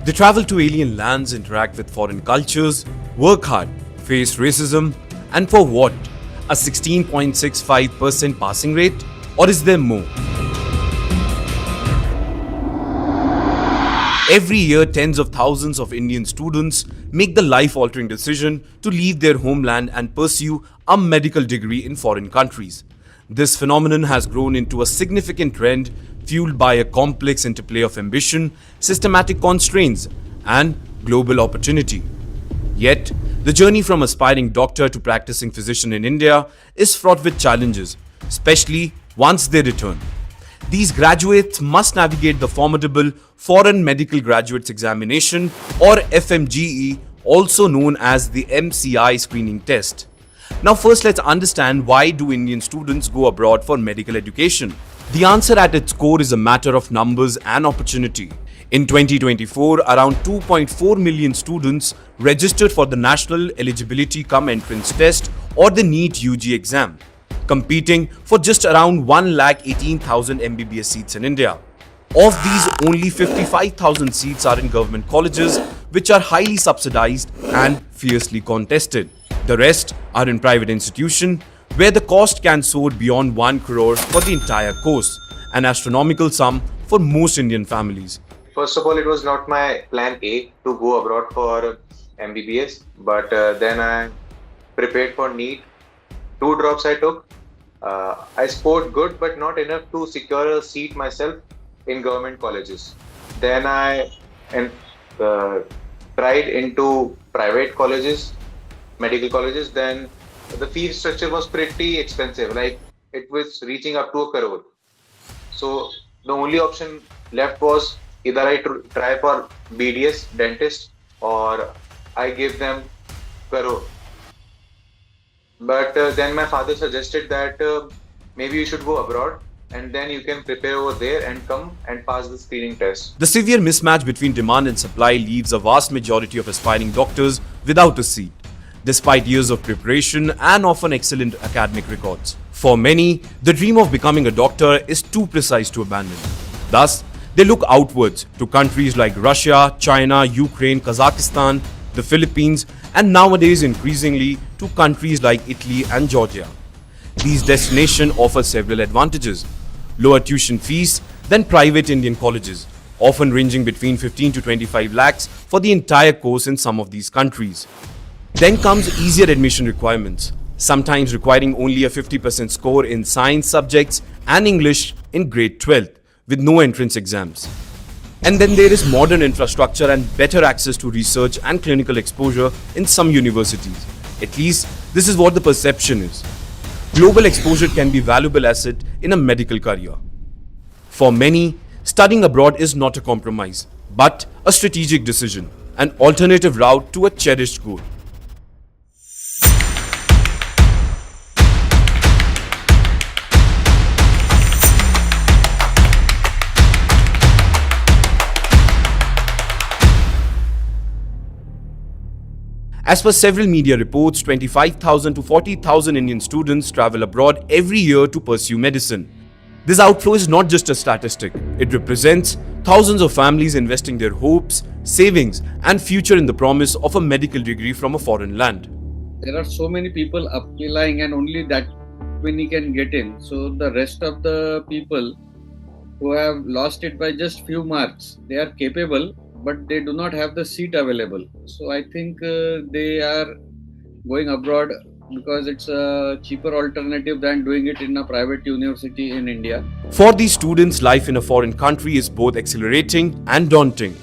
They travel to alien lands, interact with foreign cultures, work hard, face racism, and for what? A 16.65% passing rate? Or is there more? Every year, tens of thousands of Indian students make the life-altering decision to leave their homeland and pursue a medical degree in foreign countries. This phenomenon has grown into a significant trend fueled by a complex interplay of ambition, systematic constraints, and global opportunity. Yet, the journey from aspiring doctor to practicing physician in India is fraught with challenges, especially once they return. These graduates must navigate the formidable Foreign Medical Graduates Examination, or FMGE, also known as the MCI Screening Test. Now first let's understand, why do Indian students go abroad for medical education? The answer at its core is a matter of numbers and opportunity. In 2024, around 2.4 million students registered for the National Eligibility Cum Entrance Test, or the NEET UG exam, competing for just around 118,000 MBBS seats in India. Of these, only 55,000 seats are in government colleges, which are highly subsidized and fiercely contested. The rest are in private institutions, where the cost can soar beyond 1 crore for the entire course, an astronomical sum for most Indian families. First of all, it was not my plan A to go abroad for MBBS, but then I prepared for NEET. 2 drops I took. I scored good, but not enough to secure a seat myself in government colleges. Then I tried into private colleges, medical colleges. Then the fee structure was pretty expensive, like it was reaching up to 1 crore. So the only option left was either I try for BDS, dentist, or I give them crore. But then my father suggested that maybe you should go abroad, and then you can prepare over there and come and pass the screening test. The severe mismatch between demand and supply leaves a vast majority of aspiring doctors without a seat, despite years of preparation and often excellent academic records. For many, the dream of becoming a doctor is too precise to abandon. Thus, they look outwards to countries like Russia, China, Ukraine, Kazakhstan, the Philippines, and nowadays increasingly to countries like Italy and Georgia. These destinations offer several advantages: lower tuition fees than private Indian colleges, often ranging between 15 to 25 lakhs for the entire course in some of these countries. Then comes easier admission requirements, sometimes requiring only a 50% score in science subjects and English in grade 12th, with no entrance exams. And then there is modern infrastructure and better access to research and clinical exposure in some universities. At least, this is what the perception is. Global exposure can be a valuable asset in a medical career. For many, studying abroad is not a compromise, but a strategic decision, an alternative route to a cherished goal. As per several media reports, 25,000 to 40,000 Indian students travel abroad every year to pursue medicine. This outflow is not just a statistic. It represents thousands of families investing their hopes, savings, and future in the promise of a medical degree from a foreign land. There are so many people applying, and only that many can get in. So the rest of the people who have lost it by just few marks, they are capable, but they do not have the seat available. So I think they are going abroad because it's a cheaper alternative than doing it in a private university in India. For these students, life in a foreign country is both exhilarating and daunting.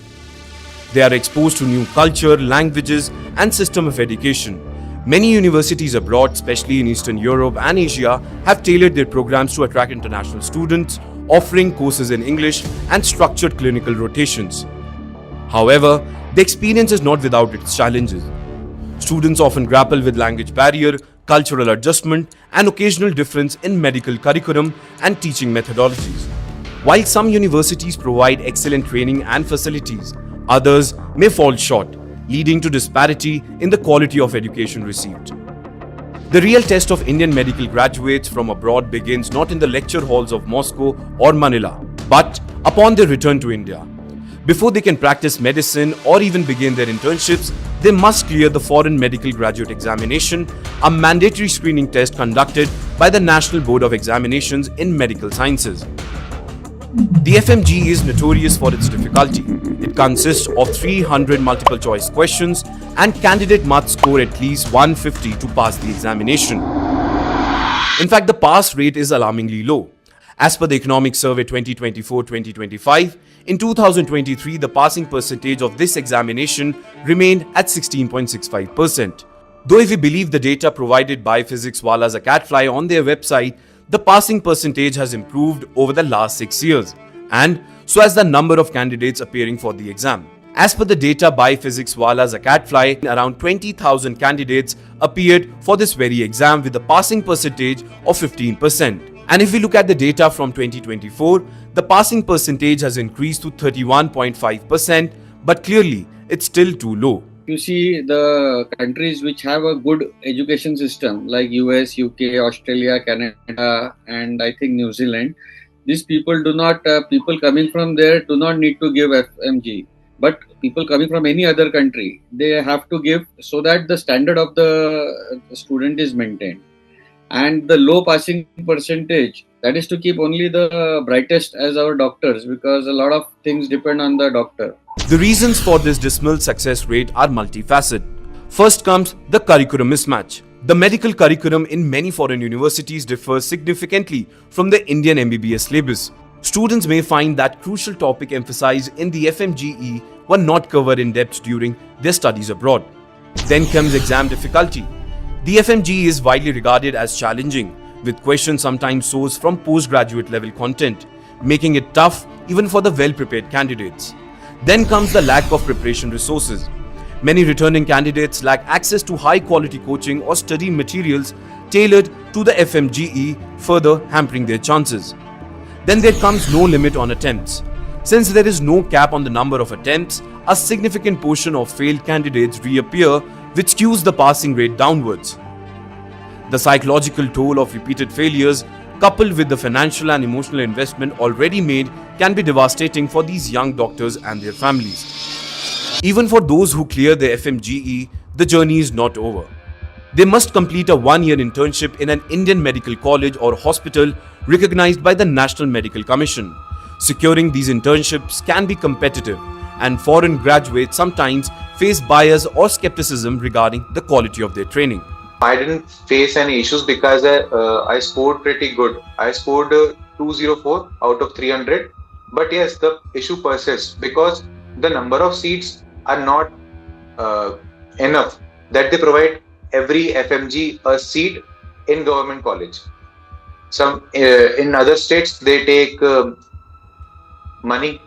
They are exposed to new culture, languages, and system of education. Many universities abroad, especially in Eastern Europe and Asia, have tailored their programs to attract international students, offering courses in English and structured clinical rotations. However, the experience is not without its challenges. Students often grapple with language barrier, cultural adjustment, and occasional difference in medical curriculum and teaching methodologies. While some universities provide excellent training and facilities, others may fall short, leading to disparity in the quality of education received. The real test of Indian medical graduates from abroad begins not in the lecture halls of Moscow or Manila, but upon their return to India. Before they can practice medicine or even begin their internships, they must clear the Foreign Medical Graduate Examination, a mandatory screening test conducted by the National Board of Examinations in Medical Sciences. The FMGE is notorious for its difficulty. It consists of 300 multiple choice questions and candidate must score at least 150 to pass the examination. In fact, the pass rate is alarmingly low. As per the Economic Survey 2024-2025, in 2023, the passing percentage of this examination remained at 16.65%. Though if we believe the data provided by Physics Wala's Acadfly on their website, the passing percentage has improved over the last 6 years, and so has the number of candidates appearing for the exam. As per the data by Physics Wala's Acadfly, around 20,000 candidates appeared for this very exam with a passing percentage of 15%. And if we look at the data from 2024, the passing percentage has increased to 31.5%, but clearly it's still too low. You see the countries which have a good education system like US, UK, Australia, Canada, and I think New Zealand. These people people coming from there do not need to give FMG. But people coming from any other country, they have to give so that the standard of the student is maintained. And the low passing percentage, that is to keep only the brightest as our doctors, because a lot of things depend on the doctor. The reasons for this dismal success rate are multifaceted. First comes the curriculum mismatch. The medical curriculum in many foreign universities differs significantly from the Indian MBBS syllabus. Students may find that crucial topic emphasized in the FMGE were not covered in depth during their studies abroad. Then comes exam difficulty. The FMGE is widely regarded as challenging, with questions sometimes sourced from postgraduate level content, making it tough even for the well-prepared candidates. Then comes the lack of preparation resources. Many returning candidates lack access to high-quality coaching or study materials tailored to the FMGE, further hampering their chances. Then there comes no limit on attempts. Since there is no cap on the number of attempts, a significant portion of failed candidates reappear, which skews the passing rate downwards. The psychological toll of repeated failures, coupled with the financial and emotional investment already made, can be devastating for these young doctors and their families. Even for those who clear the FMGE, the journey is not over. They must complete a one-year internship in an Indian medical college or hospital recognized by the National Medical Commission. Securing these internships can be competitive, and foreign graduates sometimes face bias or skepticism regarding the quality of their training. I didn't face any issues because I scored pretty good. I scored 204 out of 300. But yes, the issue persists because the number of seats are not enough that they provide every FMG a seat in government college. Some in other states they take money,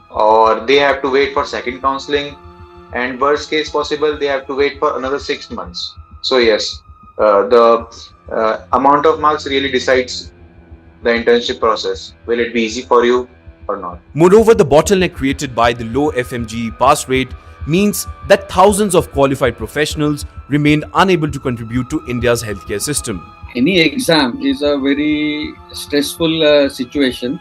or they have to wait for second counseling, and worst case possible they have to wait for another 6 months. So yes, the amount of marks really decides the internship process. Will it be easy for you or not? Moreover, the bottleneck created by the low FMGE pass rate means that thousands of qualified professionals remain unable to contribute to India's healthcare system. Any exam is a very stressful situation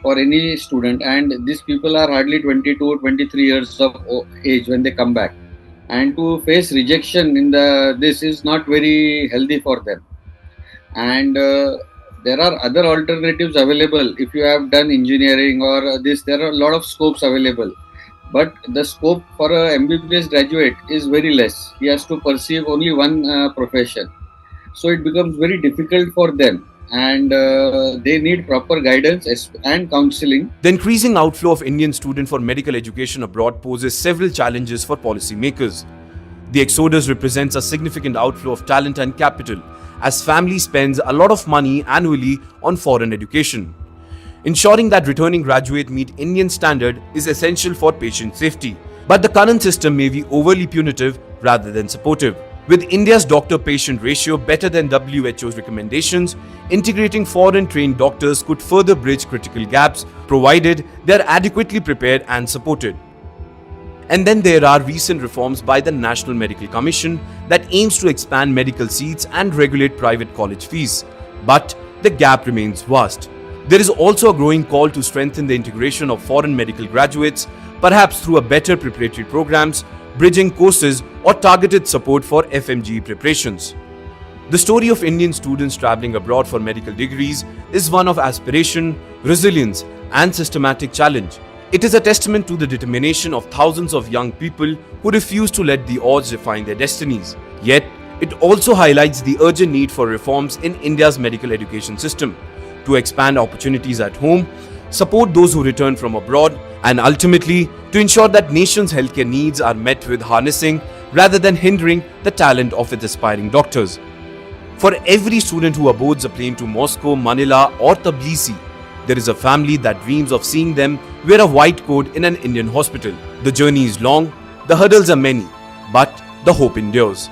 for any student, and these people are hardly 22 23 years of age when they come back, and to face rejection in this is not very healthy for them. And there are other alternatives available. If you have done engineering or this, there are a lot of scopes available, but the scope for a MBBS graduate is very less. He has to pursue only one profession, so it becomes very difficult for them, and they need proper guidance and counseling. The increasing outflow of Indian students for medical education abroad poses several challenges for policymakers. The exodus represents a significant outflow of talent and capital, as family spends a lot of money annually on foreign education. Ensuring that returning graduates meet Indian standard is essential for patient safety, but the current system may be overly punitive rather than supportive. With India's doctor-patient ratio better than WHO's recommendations, integrating foreign-trained doctors could further bridge critical gaps, provided they are adequately prepared and supported. And then there are recent reforms by the National Medical Commission that aims to expand medical seats and regulate private college fees. But the gap remains vast. There is also a growing call to strengthen the integration of foreign medical graduates, perhaps through a better preparatory programs, bridging courses, or targeted support for FMGE preparations. The story of Indian students traveling abroad for medical degrees is one of aspiration, resilience, and systematic challenge. It is a testament to the determination of thousands of young people who refuse to let the odds define their destinies. Yet, it also highlights the urgent need for reforms in India's medical education system to expand opportunities at home, support those who return from abroad, and ultimately to ensure that nation's healthcare needs are met with harnessing rather than hindering the talent of its aspiring doctors. For every student who aboards a plane to Moscow, Manila, or Tbilisi, there is a family that dreams of seeing them wear a white coat in an Indian hospital. The journey is long, the hurdles are many, but the hope endures.